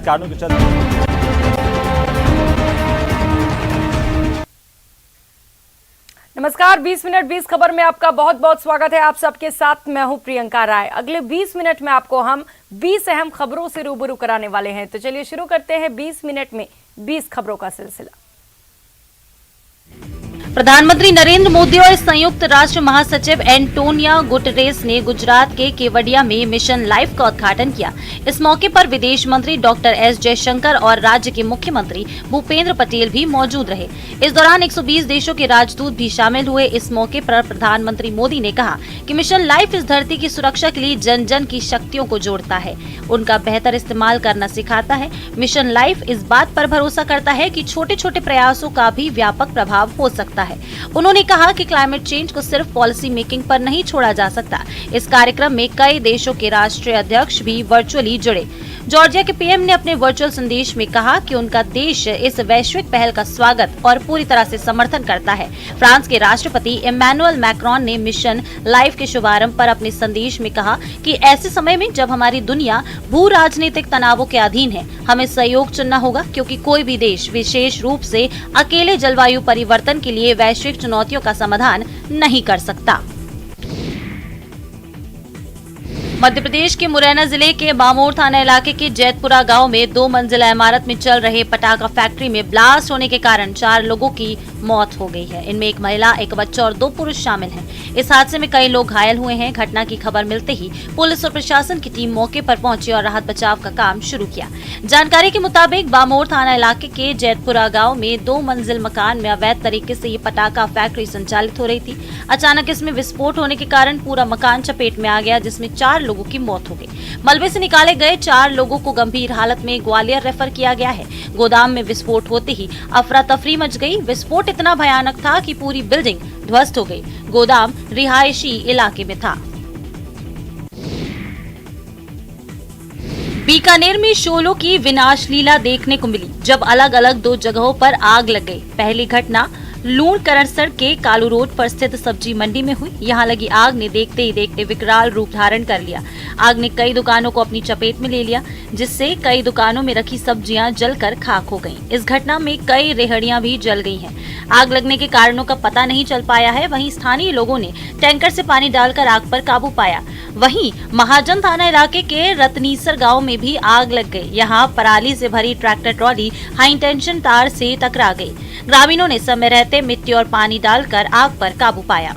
कारणों के चलते। नमस्कार, 20 मिनट 20 खबर में आपका बहुत बहुत स्वागत है। आप सबके साथ मैं हूं प्रियंका राय। अगले 20 मिनट में आपको हम 20 अहम खबरों से रूबरू कराने वाले हैं। तो चलिए शुरू करते हैं 20 मिनट में 20 खबरों का सिलसिला। प्रधानमंत्री नरेंद्र मोदी और संयुक्त राष्ट्र महासचिव एंटोनियो गुटेरेस ने गुजरात के केवडिया में मिशन लाइफ का उद्घाटन किया। इस मौके पर विदेश मंत्री डॉक्टर एस जयशंकर और राज्य के मुख्यमंत्री भूपेंद्र पटेल भी मौजूद रहे। इस दौरान 120 देशों के राजदूत भी शामिल हुए। इस मौके पर प्रधानमंत्री मोदी ने कहा कि मिशन लाइफ इस धरती की सुरक्षा के लिए जन जन की शक्तियों को जोड़ता है, उनका बेहतर इस्तेमाल करना सिखाता है। मिशन लाइफ इस बात पर भरोसा करता है कि छोटे छोटे प्रयासों का भी व्यापक प्रभाव हो सकता है। उन्होंने कहा कि क्लाइमेट चेंज को सिर्फ पॉलिसी मेकिंग पर नहीं छोड़ा जा सकता। इस कार्यक्रम में कई देशों के राष्ट्रीय अध्यक्ष भी वर्चुअली जुड़े। जॉर्जिया के पीएम ने अपने वर्चुअल संदेश में कहा कि उनका देश इस वैश्विक पहल का स्वागत और पूरी तरह से समर्थन करता है। फ्रांस के राष्ट्रपति इमैनुअल मैक्रोन ने मिशन लाइफ के शुभारंभ पर अपने संदेश में कहा कि ऐसे समय में जब हमारी दुनिया भू राजनीतिक तनावों के अधीन है, हमें सहयोग चुनना होगा, क्योंकि कोई भी देश विशेष रूप से अकेले जलवायु परिवर्तन के लिए वैश्विक चुनौतियों का समाधान नहीं कर सकता। मध्य प्रदेश के मुरैना जिले के बामोर थाना इलाके के जैतपुरा गांव में 2 मंजिला इमारत में चल रहे पटाखा फैक्ट्री में ब्लास्ट होने के कारण 4 लोगों की मौत हो गई है। इनमें एक महिला, एक बच्चा और 2 पुरुष शामिल हैं। इस हादसे में कई लोग घायल हुए हैं। घटना की खबर मिलते ही पुलिस और प्रशासन की टीम मौके पर पहुंची और राहत बचाव का काम शुरू किया। जानकारी के मुताबिक बामोर थाना इलाके के जैतपुरा गाँव में 2 मंजिल मकान में अवैध तरीके से ये पटाखा फैक्ट्री संचालित हो रही थी। अचानक इसमें विस्फोट होने के कारण पूरा मकान चपेट में आ गया, जिसमें 4 लोगों की मौत हो गई। मलबे से निकाले गए 4 लोगों को गंभीर हालत में ग्वालियर रेफर किया गया है। गोदाम में विस्फोट होते ही अफरा तफरी मच गई। विस्फोट इतना भयानक था कि पूरी बिल्डिंग ध्वस्त हो गई। गोदाम रिहायशी इलाके में था। बीकानेर में शोलों की विनाश लीला देखने को मिली, जब अलग अलग 2 जगहों पर आग लग गई। पहली घटना लूणकरणसर के कालू रोड पर स्थित सब्जी मंडी में हुई। यहां लगी आग ने देखते ही देखते विकराल रूप धारण कर लिया। आग ने कई दुकानों को अपनी चपेट में ले लिया, जिससे कई दुकानों में रखी सब्जियां जलकर खाक हो गईं। इस घटना में कई रेहड़ियां भी जल गई हैं। आग लगने के कारणों का पता नहीं चल पाया है। वहीं स्थानीय लोगों ने टैंकर से पानी डालकर आग पर काबू पाया। वहीं महाजन थाना इलाके के रतनीसर गांव में भी आग लग गई। यहां पराली से भरी ट्रैक्टर ट्रॉली हाई टेंशन तार से टकरा गई। ग्रामीणों ने समय रहते मिट्टी और पानी डालकर आग पर काबू पाया।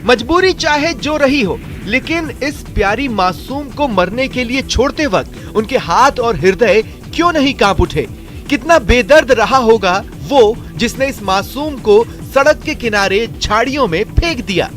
मजबूरी चाहे जो रही हो, लेकिन इस प्यारी मासूम को मरने के लिए छोड़ते वक्त उनके हाथ और हृदय क्यों नहीं कांप उठे? कितना बेदर्द रहा होगा वो जिसने इस मासूम को सड़क के किनारे झाड़ियों में फेंक दिया।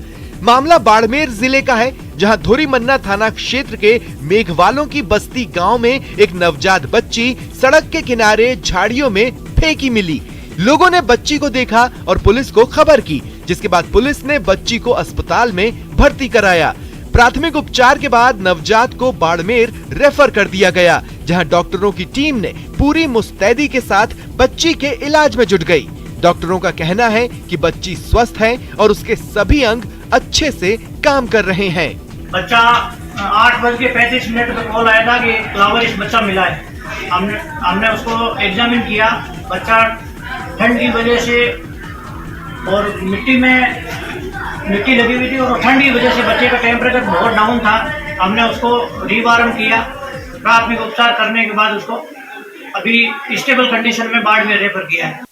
मामला बाड़मेर जिले का है, जहां धोरीमन्ना थाना क्षेत्र के मेघवालों की बस्ती गांव में एक नवजात बच्ची सड़क के किनारे झाड़ियों में फेंकी मिली। लोगों ने बच्ची को देखा और पुलिस को खबर की, जिसके बाद पुलिस ने बच्ची को अस्पताल में भर्ती कराया। प्राथमिक उपचार के बाद नवजात को बाड़मेर रेफर कर दिया गया, जहां डॉक्टरों की टीम ने पूरी मुस्तैदी के साथ बच्ची के इलाज में जुट गई। डॉक्टरों का कहना है कि बच्ची स्वस्थ है और उसके सभी अंग अच्छे से काम कर रहे हैं। बच्चा 8:35 पर कॉल आया था कि फ्लावरिश बच्चा मिला है। हमने उसको एग्जामिन किया। बच्चा ठंड की वजह से और मिट्टी लगी हुई थी और ठंड की वजह से बच्चे का टेम्परेचर बहुत डाउन था। हमने उसको रिवार्म किया। प्राथमिक उपचार करने के बाद उसको अभी स्टेबल कंडीशन में बाड़मेर रेफर किया है।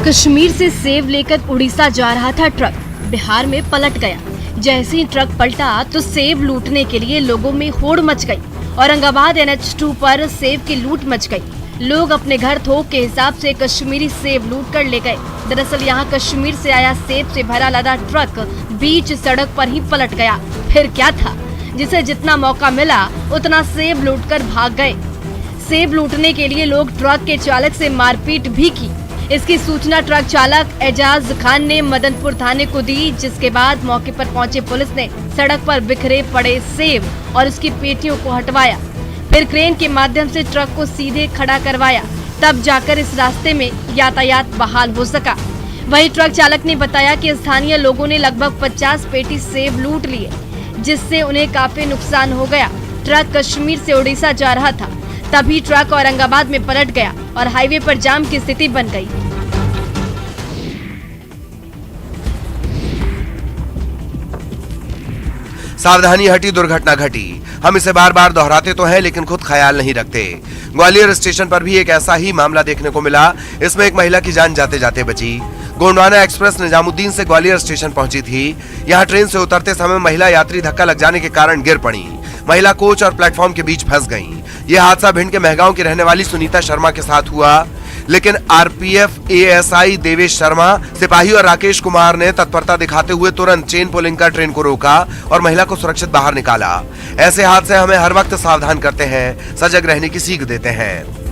कश्मीर से सेब लेकर उड़ीसा जा रहा था ट्रक, बिहार में पलट गया। जैसे ही ट्रक पलटा तो सेब लूटने के लिए लोगों में होड़ मच गई। औरंगाबाद NH2 पर सेब की लूट मच गई। लोग अपने घर थोक के हिसाब से कश्मीरी सेब लूट कर ले गए। दरअसल यहाँ कश्मीर से आया सेब से भरा लदा ट्रक बीच सड़क पर ही पलट गया। फिर क्या था, जिसे जितना मौका मिला उतना सेब लूटकर भाग गए। सेब लूटने के लिए लोग ट्रक के चालक से मारपीट भी की। इसकी सूचना ट्रक चालक एजाज खान ने मदनपुर थाने को दी, जिसके बाद मौके पर पहुंचे पुलिस ने सड़क पर बिखरे पड़े सेब और उसकी पेटियों को हटवाया। फिर क्रेन के माध्यम से ट्रक को सीधे खड़ा करवाया, तब जाकर इस रास्ते में यातायात बहाल हो सका। वहीं ट्रक चालक ने बताया कि स्थानीय लोगों ने लगभग 50 पेटी सेब लूट लिए। जिससे उन्हें काफी नुकसान हो गया। ट्रक कश्मीर से उड़ीसा जा रहा था, तभी ट्रक औरंगाबाद में पलट गया और हाईवे पर जाम की स्थिति बन गई। सावधानी हटी, दुर्घटना घटी। हम इसे बार बार दोहराते तो हैं, लेकिन खुद ख्याल नहीं रखते। ग्वालियर स्टेशन पर भी एक ऐसा ही मामला देखने को मिला। इसमें एक महिला की जान जाते जाते बची। गोंडवाना एक्सप्रेस निजामुद्दीन से ग्वालियर स्टेशन पहुंची थी। यहां ट्रेन से उतरते समय महिला यात्री धक्का लग जाने के कारण गिर पड़ी। महिला कोच और प्लेटफॉर्म के बीच फंस गई। यह हादसा भिंड के महगांव की रहने वाली सुनीता शर्मा के साथ हुआ, लेकिन आरपीएफ एएसआई देवेश शर्मा, सिपाही और राकेश कुमार ने तत्परता दिखाते हुए तुरंत चेन पुलिंग कर ट्रेन को रोका और महिला को सुरक्षित बाहर निकाला। ऐसे हादसे हमें हर वक्त सावधान करते हैं, सजग रहने की सीख देते हैं।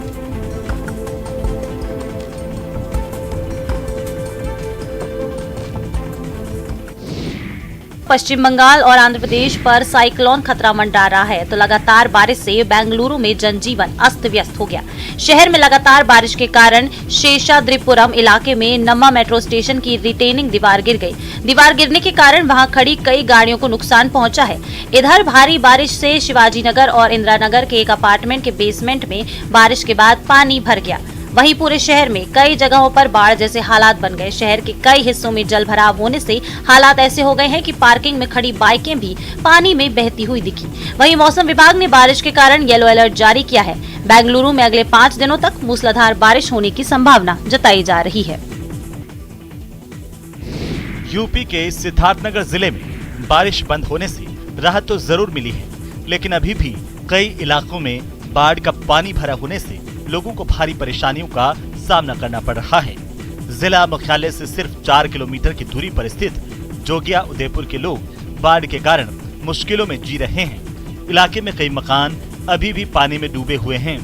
पश्चिम बंगाल और आंध्र प्रदेश पर साइक्लोन खतरा मंडरा रहा है, तो लगातार बारिश से बेंगलुरु में जनजीवन अस्त व्यस्त हो गया। शहर में लगातार बारिश के कारण शेषाद्रिपुरम इलाके में नम्मा मेट्रो स्टेशन की रिटेनिंग दीवार गिर गई। दीवार गिरने के कारण वहां खड़ी कई गाड़ियों को नुकसान पहुंचा है। इधर भारी बारिश से शिवाजी नगर और इंदिरा नगर के एक अपार्टमेंट के बेसमेंट में बारिश के बाद पानी भर गया। वहीं पूरे शहर में कई जगहों पर बाढ़ जैसे हालात बन गए। शहर के कई हिस्सों में जल भराव होने से हालात ऐसे हो गए हैं कि पार्किंग में खड़ी बाइकें भी पानी में बहती हुई दिखी। वहीं मौसम विभाग ने बारिश के कारण येलो अलर्ट जारी किया है। बेंगलुरु में अगले 5 दिनों तक मूसलाधार बारिश होने की संभावना जताई जा रही है। यूपी के सिद्धार्थनगर जिले में बारिश बंद होने से राहत तो जरूर मिली है, लेकिन अभी भी कई इलाकों में बाढ़ का पानी भरा होने से लोगों को भारी परेशानियों का सामना करना पड़ रहा है। जिला मुख्यालय से सिर्फ 4 किलोमीटर की दूरी पर स्थित जोगिया उदयपुर के लोग बाढ़ के कारण मुश्किलों में जी रहे हैं। इलाके में कई मकान अभी भी पानी में डूबे हुए हैं।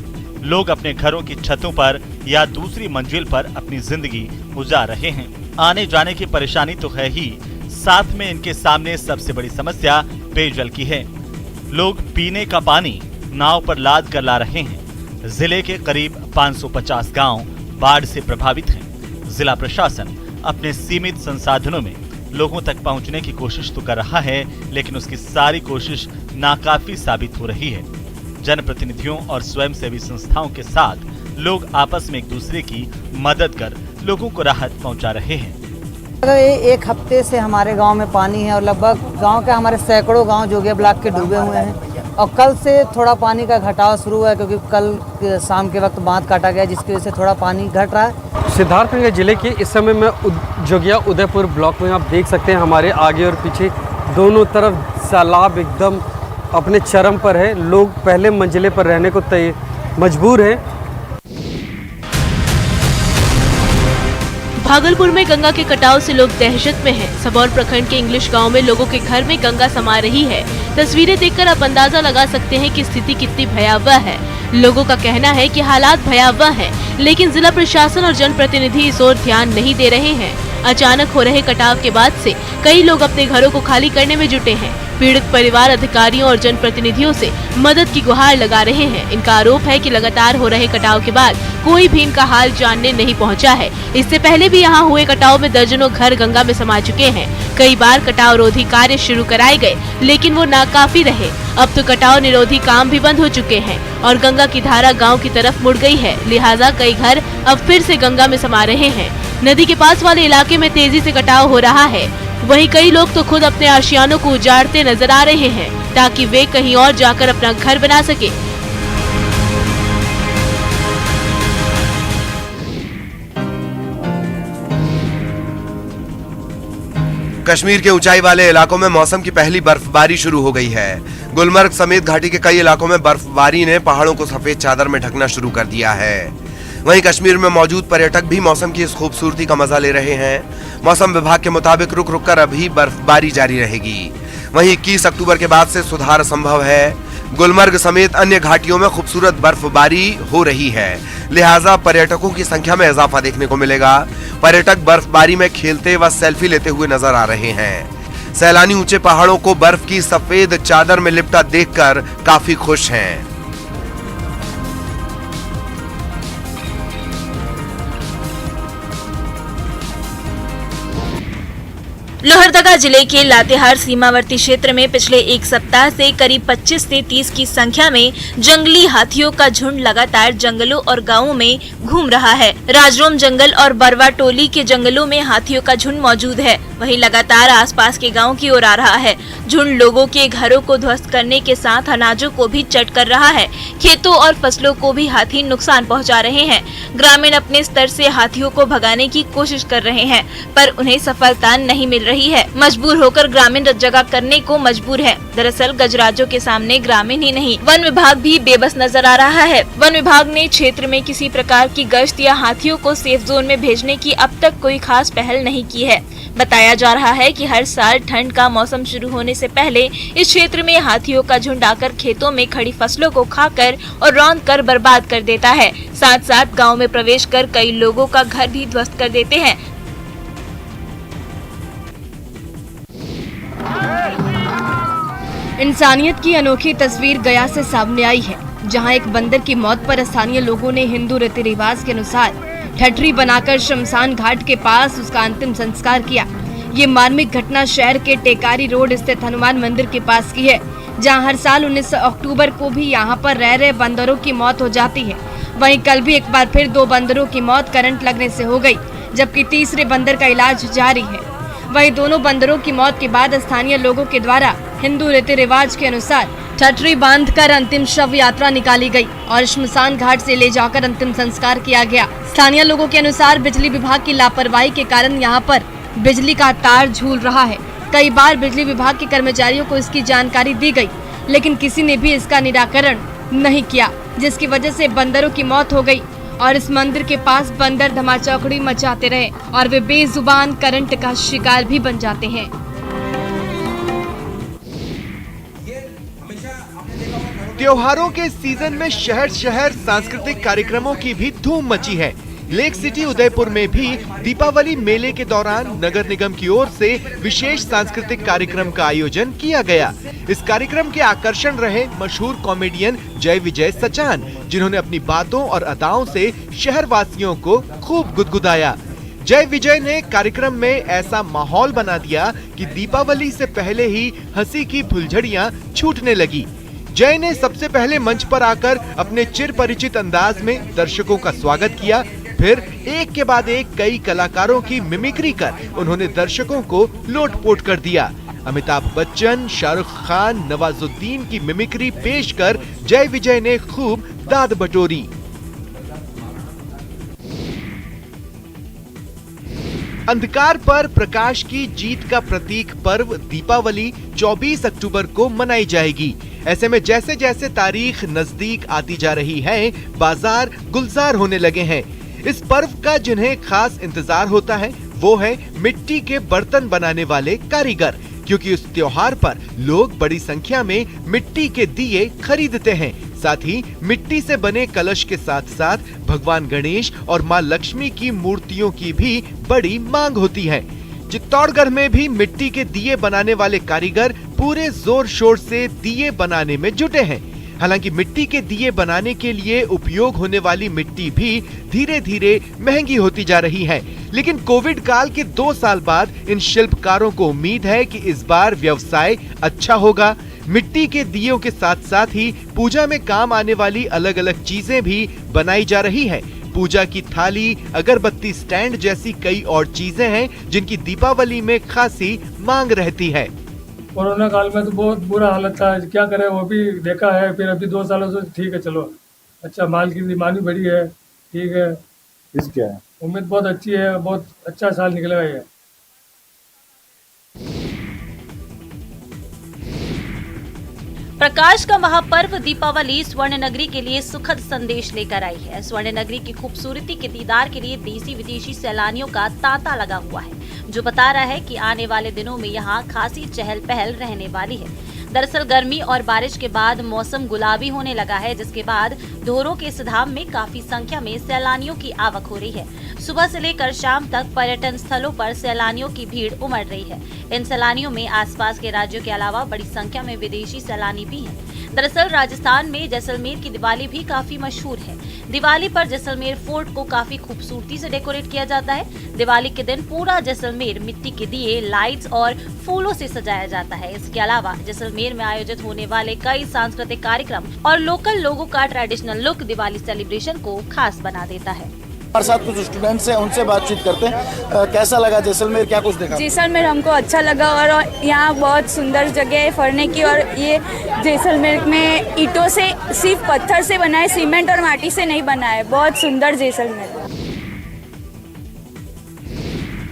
लोग अपने घरों की छतों पर या दूसरी मंजिल पर अपनी जिंदगी गुजार रहे हैं। आने जाने की परेशानी तो है ही, साथ में इनके सामने सबसे बड़ी समस्या पेयजल की है। लोग पीने का पानी नाव पर लाद कर ला रहे हैं। जिले के करीब 550 गांव बाढ़ से प्रभावित हैं। जिला प्रशासन अपने सीमित संसाधनों में लोगों तक पहुंचने की कोशिश तो कर रहा है, लेकिन उसकी सारी कोशिश नाकाफी साबित हो रही है। जनप्रतिनिधियों और स्वयंसेवी संस्थाओं के साथ लोग आपस में एक दूसरे की मदद कर लोगों को राहत पहुंचा रहे हैं। एक हफ्ते से हमारे गांव में पानी है और लगभग गांव के हमारे सैकड़ों गांव जोगिया ब्लॉक के डूबे हुए हैं। और कल से थोड़ा पानी का घटाव शुरू हुआ है, क्योंकि कल शाम के वक्त बांध काटा गया, जिसकी वजह से थोड़ा पानी घट रहा है। सिद्धार्थनगर जिले के इस समय में जोगिया उदयपुर ब्लॉक में आप देख सकते हैं, हमारे आगे और पीछे दोनों तरफ सैलाब एकदम अपने चरम पर है। लोग पहले मंजिले पर रहने को मजबूर हैं। भागलपुर में गंगा के कटाव से लोग दहशत में हैं। सबौर प्रखंड के इंग्लिश गांव में लोगों के घर में गंगा समा रही है। तस्वीरें देखकर आप अंदाजा लगा सकते हैं कि स्थिति कितनी भयावह है। लोगों का कहना है कि हालात भयावह हैं, लेकिन जिला प्रशासन और जनप्रतिनिधि इस ओर ध्यान नहीं दे रहे हैं। अचानक हो रहे कटाव के बाद से कई लोग अपने घरों को खाली करने में जुटे हैं। पीड़ित परिवार अधिकारियों और जनप्रतिनिधियों से मदद की गुहार लगा रहे हैं। इनका आरोप है कि लगातार हो रहे कटाव के बाद कोई भी इनका हाल जानने नहीं पहुंचा है। इससे पहले भी यहां हुए कटाव में दर्जनों घर गंगा में समा चुके हैं। कई बार कटाव रोधी कार्य शुरू कराए गए, लेकिन वो नाकाफी रहे। अब तो कटाव निरोधी काम भी बंद हो चुके हैं और गंगा की धारा गाँव की तरफ मुड़ गई है। लिहाजा कई घर अब फिर से गंगा में समा रहे हैं। नदी के पास वाले इलाके में तेजी से कटाव हो रहा है। वहीं कई लोग तो खुद अपने आशियानों को उजाड़ते नजर आ रहे हैं, ताकि वे कहीं और जाकर अपना घर बना सके। कश्मीर के ऊंचाई वाले इलाकों में मौसम की पहली बर्फबारी शुरू हो गई है। गुलमर्ग समेत घाटी के कई इलाकों में बर्फबारी ने पहाड़ों को सफेद चादर में ढकना शुरू कर दिया है। वहीं कश्मीर में मौजूद पर्यटक भी मौसम की इस खूबसूरती का मजा ले रहे हैं। मौसम विभाग के मुताबिक रुक रुक कर अभी बर्फबारी जारी रहेगी। वहीं 21 अक्टूबर के बाद से सुधार संभव है। गुलमर्ग समेत अन्य घाटियों में खूबसूरत बर्फबारी हो रही है, लिहाजा पर्यटकों की संख्या में इजाफा देखने को मिलेगा। पर्यटक बर्फबारी में खेलते व सेल्फी लेते हुए नजर आ रहे हैं। सैलानी ऊंचे पहाड़ों को बर्फ की सफेद चादर में लिपटा देखकर काफी खुश हैं। लोहरदगा जिले के लातेहार सीमावर्ती क्षेत्र में पिछले एक सप्ताह से करीब 25 से 30 की संख्या में जंगली हाथियों का झुंड लगातार जंगलों और गांवों में घूम रहा है। राजरोम जंगल और बरवा टोली के जंगलों में हाथियों का झुंड मौजूद है, वहीं लगातार आसपास के गांव की ओर आ रहा है। झुंड लोगों के घरों को ध्वस्त करने के साथ अनाजों को भी चट कर रहा है। खेतों और फसलों को भी हाथी नुकसान पहुँचा रहे हैं। ग्रामीण अपने स्तर से हाथियों को भगाने की कोशिश कर रहे हैं, पर उन्हें सफलता नहीं मिल रही है। मजबूर होकर ग्रामीण जगह करने को मजबूर है। दरअसल गजराजों के सामने ग्रामीण ही नहीं, वन विभाग भी बेबस नजर आ रहा है। वन विभाग ने क्षेत्र में किसी प्रकार की गश्त या हाथियों को सेफ जोन में भेजने की अब तक कोई खास पहल नहीं की है। बताया जा रहा है कि हर साल ठंड का मौसम शुरू होने से पहले इस क्षेत्र में हाथियों का झुंड आकर खेतों में खड़ी फसलों को खाकर और रौंद कर बर्बाद कर देता है। साथ साथ गांव में प्रवेश कर कई लोगों का घर भी ध्वस्त कर देते हैं। इंसानियत की अनोखी तस्वीर गया से सामने आई है, जहां एक बंदर की मौत पर स्थानीय लोगों ने हिंदू रीति रिवाज के अनुसार ठठरी बनाकर शमशान घाट के पास उसका अंतिम संस्कार किया। ये मार्मिक घटना शहर के टेकारी रोड स्थित हनुमान मंदिर के पास की है, जहां हर साल 19 अक्टूबर को भी यहां पर रह रहे बंदरों की मौत हो जाती है। वहीं कल भी एक बार फिर 2 बंदरों की मौत करंट लगने से हो गई, जबकि तीसरे बंदर का इलाज जारी है। वहीं दोनों बंदरों की मौत के बाद स्थानीय लोगों के द्वारा हिंदू रीति रिवाज के अनुसार ठठरी बांधकर अंतिम शव यात्रा निकाली गई और शमशान घाट से ले जाकर अंतिम संस्कार किया गया। स्थानीय लोगों के अनुसार बिजली विभाग की लापरवाही के कारण यहां पर बिजली का तार झूल रहा है। कई बार बिजली विभाग के कर्मचारियों को इसकी जानकारी दी गई, लेकिन किसी ने भी इसका निराकरण नहीं किया, जिसकी वजह से बंदरों की मौत हो गई और इस मंदिर के पास बंदर धमाचौकड़ी मचाते रहे और वे बेजुबान करंट का शिकार भी बन जाते हैं। त्योहारों के सीजन में शहर शहर सांस्कृतिक कार्यक्रमों की भी धूम मची है। लेक सिटी उदयपुर में भी दीपावली मेले के दौरान नगर निगम की ओर से विशेष सांस्कृतिक कार्यक्रम का आयोजन किया गया। इस कार्यक्रम के आकर्षण रहे मशहूर कॉमेडियन जय विजय सचान, जिन्होंने अपनी बातों और अदाओं से शहर वासियों को खूब गुदगुदाया। जय विजय ने कार्यक्रम में ऐसा माहौल बना दिया कि दीपावली से पहले ही हंसी की फुलझड़ियां छूटने लगी। जय ने सबसे पहले मंच पर आकर अपने चिर परिचित अंदाज में दर्शकों का स्वागत किया। फिर एक के बाद एक कई कलाकारों की मिमिक्री कर उन्होंने दर्शकों को लोटपोट कर दिया। अमिताभ बच्चन, शाहरुख खान, नवाजुद्दीन की मिमिक्री पेश कर जय विजय ने खूब दाद बटोरी। अंधकार पर प्रकाश की जीत का प्रतीक पर्व दीपावली 24 अक्टूबर को मनाई जाएगी। ऐसे में जैसे जैसे तारीख नजदीक आती जा रही है, बाजार गुलजार होने लगे हैं। इस पर्व का जिन्हें खास इंतजार होता है, वो है मिट्टी के बर्तन बनाने वाले कारीगर, क्योंकि इस त्योहार पर लोग बड़ी संख्या में मिट्टी के दिए खरीदते हैं। साथ ही मिट्टी से बने कलश के साथ साथ भगवान गणेश और मां लक्ष्मी की मूर्तियों की भी बड़ी मांग होती है। चित्तौड़गढ़ में भी मिट्टी के दिए बनाने वाले कारीगर पूरे जोर शोर से दिए बनाने में जुटे हैं। हालांकि मिट्टी के दिए बनाने के लिए उपयोग होने वाली मिट्टी भी धीरे धीरे महंगी होती जा रही है, लेकिन कोविड काल के 2 साल बाद इन शिल्पकारों को उम्मीद है कि इस बार व्यवसाय अच्छा होगा। मिट्टी के दियों के साथ साथ ही पूजा में काम आने वाली अलग अलग चीजें भी बनाई जा रही है। पूजा की थाली, अगरबत्ती स्टैंड जैसी कई और चीजें हैं जिनकी दीपावली में खासी मांग रहती है। कोरोना काल में तो बहुत बुरा हालत था, क्या करें, वो भी देखा है। फिर अभी 2 सालों से ठीक है, चलो अच्छा, माल की डिमांड भी बढ़ी है, ठीक है, क्या है उम्मीद बहुत अच्छी है, बहुत अच्छा साल निकलेगा ये। प्रकाश का महापर्व दीपावली स्वर्ण नगरी के लिए सुखद संदेश लेकर आई है। स्वर्ण नगरी की खूबसूरती के दीदार के लिए देसी विदेशी सैलानियों का तांता लगा हुआ है, जो बता रहा है कि आने वाले दिनों में यहाँ खासी चहल पहल रहने वाली है। दरअसल गर्मी और बारिश के बाद मौसम गुलाबी होने लगा है, जिसके बाद धोरों के इस धाम में काफी संख्या में सैलानियों की आवक हो रही है। सुबह से लेकर शाम तक पर्यटन स्थलों पर सैलानियों की भीड़ उमड़ रही है। इन सैलानियों में आसपास के राज्यों के अलावा बड़ी संख्या में विदेशी सैलानी भी हैं। दरअसल राजस्थान में जैसलमेर की दिवाली भी काफी मशहूर है। दिवाली पर जैसलमेर फोर्ट को काफी खूबसूरती से डेकोरेट किया जाता है। दिवाली के दिन पूरा जैसलमेर मिट्टी के दिए, लाइट्स और फूलों से सजाया जाता है। इसके अलावा जैसलमेर में आयोजित होने वाले कई सांस्कृतिक कार्यक्रम और लोकल लोगों का ट्रेडिशनल लुक दिवाली सेलिब्रेशन को खास बना देता है। हमारे साथ कुछ स्टूडेंट्स हैं, उनसे बातचीत करते हैं। कैसा लगा जैसलमेर, क्या कुछ देखा? जैसलमेर हमको अच्छा लगा और यहाँ बहुत सुंदर जगह है फरने की। और ये जैसलमेर में ईंटों से, सिर्फ पत्थर से बना है, सीमेंट और माटी से नहीं बना है। बहुत सुंदर जैसलमेर।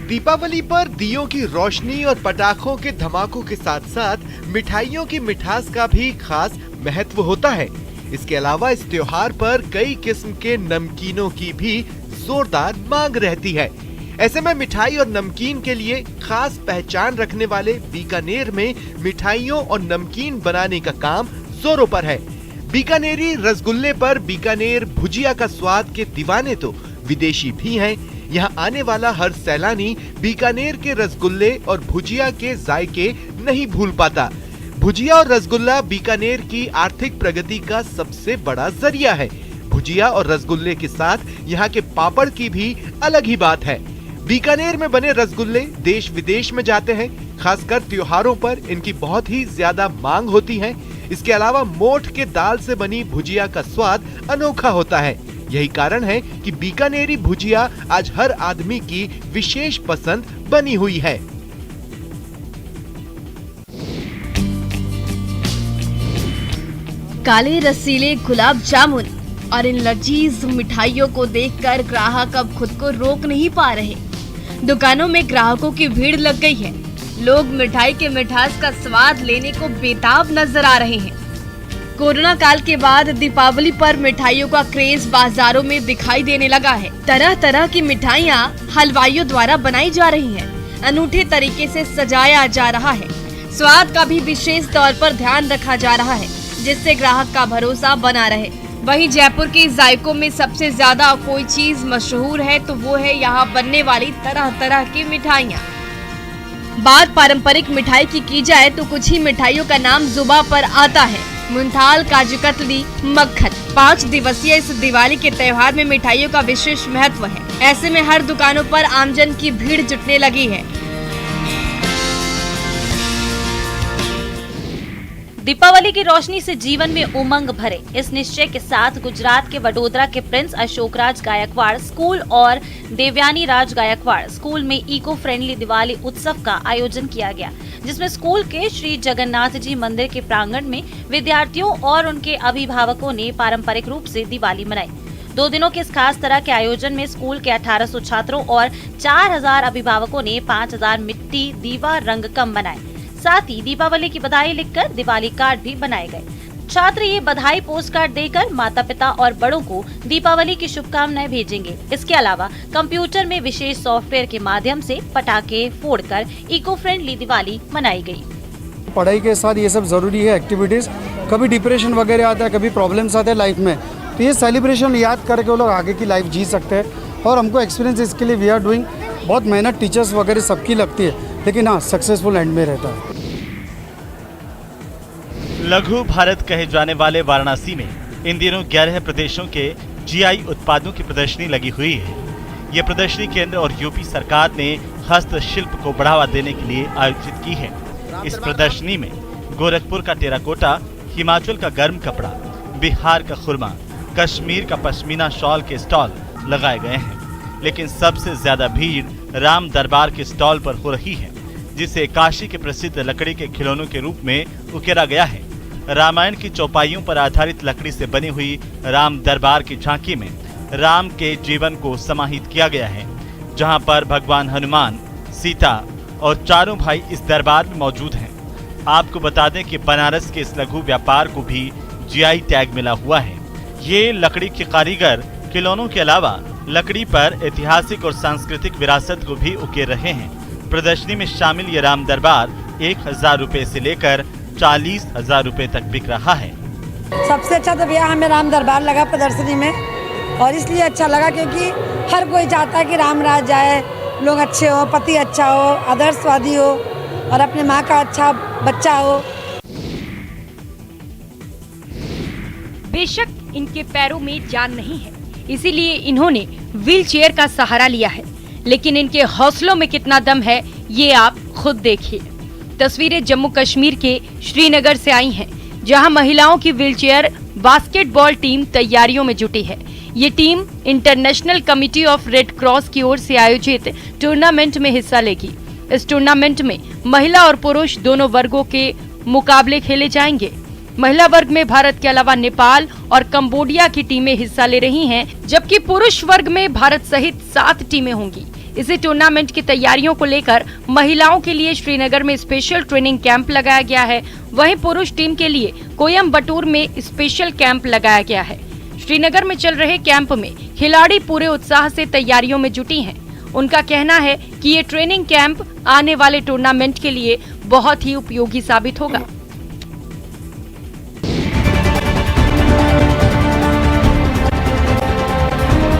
दीपावली पर दियों की रोशनी और पटाखों के धमाकों के साथ साथ मिठाइयों की मिठास का भी खास महत्व होता है। इसके अलावा इस त्योहार पर कई किस्म के नमकीनों की भी जोरदार मांग रहती है। ऐसे में मिठाई और नमकीन के लिए खास पहचान रखने वाले बीकानेर में मिठाइयों और नमकीन बनाने का काम जोरों पर है। बीकानेरी रसगुल्ले पर बीकानेर भुजिया का स्वाद के दीवाने तो विदेशी भी हैं। यहाँ आने वाला हर सैलानी बीकानेर के रसगुल्ले और भुजिया के जायके नहीं भूल पाता। भुजिया और रसगुल्ला बीकानेर की आर्थिक प्रगति का सबसे बड़ा जरिया है। भुजिया और रसगुल्ले के साथ यहाँ के पापड़ की भी अलग ही बात है। बीकानेर में बने रसगुल्ले देश विदेश में जाते हैं। खासकर त्योहारों पर इनकी बहुत ही ज्यादा मांग होती है। इसके अलावा मोठ के दाल से बनी भुजिया का स्वाद अनोखा होता है। यही कारण है कि बीकानेरी भुजिया आज हर आदमी की विशेष पसंद बनी हुई है। काले रसीले गुलाब जामुन और इन लजीज मिठाइयों को देखकर ग्राहक अब खुद को रोक नहीं पा रहे। दुकानों में ग्राहकों की भीड़ लग गई है। लोग मिठाई के मिठास का स्वाद लेने को बेताब नजर आ रहे हैं। कोरोना काल के बाद दीपावली पर मिठाइयों का क्रेज बाजारों में दिखाई देने लगा है। तरह तरह की मिठाइयाँ हलवाइयों द्वारा बनाई जा रही हैं। अनूठे तरीके से सजाया जा रहा है। स्वाद का भी विशेष तौर पर ध्यान रखा जा रहा है, जिससे ग्राहक का भरोसा बना रहे। वहीं जयपुर के जायकों में सबसे ज्यादा कोई चीज मशहूर है तो वो है यहाँ बनने वाली तरह तरह की मिठाइयाँ। बात पारंपरिक मिठाई की जाए तो कुछ ही मिठाइयों का नाम जुबान पर आता है। मुंथाल, काजू कतली, मक्खन। 5 दिवसीय इस दिवाली के त्योहार में मिठाइयों का विशेष महत्व है। ऐसे में हर दुकानों पर आमजन की भीड़ जुटने लगी है। दीपावली की रोशनी से जीवन में उमंग भरे, इस निश्चय के साथ गुजरात के वडोदरा के प्रिंस अशोक राज गायकवाड़ स्कूल और देवयानी राज गायकवाड़ स्कूल में इको फ्रेंडली दिवाली उत्सव का आयोजन किया गया, जिसमें स्कूल के श्री जगन्नाथ जी मंदिर के प्रांगण में विद्यार्थियों और उनके अभिभावकों ने पारंपरिक रूप से दिवाली मनाई। 2 दिनों के इस खास तरह के आयोजन में स्कूल के 1800 छात्रों और 4000 अभिभावकों ने 5000 मिट्टी दीवा रंगकम बनाए। साथ ही दीपावली की बधाई लिखकर दिवाली कार्ड भी बनाए गए। छात्र ये बधाई पोस्ट कार्ड देकर माता पिता और बड़ों को दीपावली की शुभकामनाएं भेजेंगे। इसके अलावा कंप्यूटर में विशेष सॉफ्टवेयर के माध्यम से पटाखे फोड़कर इको फ्रेंडली दिवाली मनाई गई। पढ़ाई के साथ ये सब जरूरी है एक्टिविटीज। कभी डिप्रेशन वगैरह आता है, कभी प्रॉब्लम्स आते हैं लाइफ में, तो ये सेलिब्रेशन याद करके वो लोग आगे की लाइफ जी सकते हैं। और हमको एक्सपीरियंस इसके लिए वी आर डूइंग। बहुत मेहनत टीचर्स वगैरह सबकी लगती है, लेकिन हाँ सक्सेसफुल एंड में रहता है। लघु भारत कहे जाने वाले वाराणसी में इन दिनों 11 प्रदेशों के जीआई उत्पादों की प्रदर्शनी लगी हुई है। ये प्रदर्शनी केंद्र और यूपी सरकार ने हस्तशिल्प को बढ़ावा देने के लिए आयोजित की है। इस प्रदर्शनी में गोरखपुर का टेराकोटा, हिमाचल का गर्म कपड़ा, बिहार का खुरमा, कश्मीर का पश्मीना शॉल के स्टॉल लगाए गए हैं। लेकिन सबसे ज्यादा भीड़ राम दरबार के स्टॉल पर हो रही है, जिसे काशी के प्रसिद्ध लकड़ी के खिलौनों के रूप में उकेरा गया है। रामायण की चौपाइयों पर आधारित लकड़ी से बनी हुई राम दरबार की झांकी में राम के जीवन को समाहित किया गया है, जहां पर भगवान हनुमान, सीता और चारों भाई इस दरबार में मौजूद हैं। आपको बता दें कि बनारस के इस लघु व्यापार को भी जीआई टैग मिला हुआ है। ये लकड़ी के कारीगर खिलौनों के अलावा लकड़ी पर ऐतिहासिक और सांस्कृतिक विरासत को भी उकेर रहे हैं। प्रदर्शनी में शामिल ये राम दरबार 1000 रुपए से लेकर 40,000 रुपए तक बिक रहा है। सबसे अच्छा तो भैया हमें राम दरबार लगा प्रदर्शनी में, और इसलिए अच्छा लगा क्योंकि हर कोई चाहता है कि राम राज जाए, लोग अच्छे हो, पति अच्छा हो, आदर्शवादी हो और अपने माँ का अच्छा बच्चा हो। बेशक इनके पैरों में जान नहीं है, इसीलिए इन्होंने व्हील चेयर का सहारा लिया है, लेकिन इनके हौसलों में कितना दम है ये आप खुद देखिए। तस्वीरें जम्मू कश्मीर के श्रीनगर से आई हैं, जहां महिलाओं की व्हीलचेयर बास्केटबॉल टीम तैयारियों में जुटी है। ये team international committee of red cross की ओर से आयोजित टूर्नामेंट में हिस्सा लेगी। इस टूर्नामेंट में महिला और पुरुष दोनों वर्गों के मुकाबले खेले जाएंगे। महिला वर्ग में भारत के अलावा नेपाल और कंबोडिया की टीमें हिस्सा ले रही हैं, जबकि पुरुष वर्ग में भारत सहित 7 टीमें होंगी। इसी टूर्नामेंट की तैयारियों को लेकर महिलाओं के लिए श्रीनगर में स्पेशल ट्रेनिंग कैंप लगाया गया है। वहीं पुरुष टीम के लिए कोयम्बटूर में स्पेशल कैंप लगाया गया है। श्रीनगर में चल रहे कैंप में खिलाड़ी पूरे उत्साह से तैयारियों में जुटी हैं। उनका कहना है कि ये ट्रेनिंग कैंप आने वाले टूर्नामेंट के लिए बहुत ही उपयोगी साबित होगा।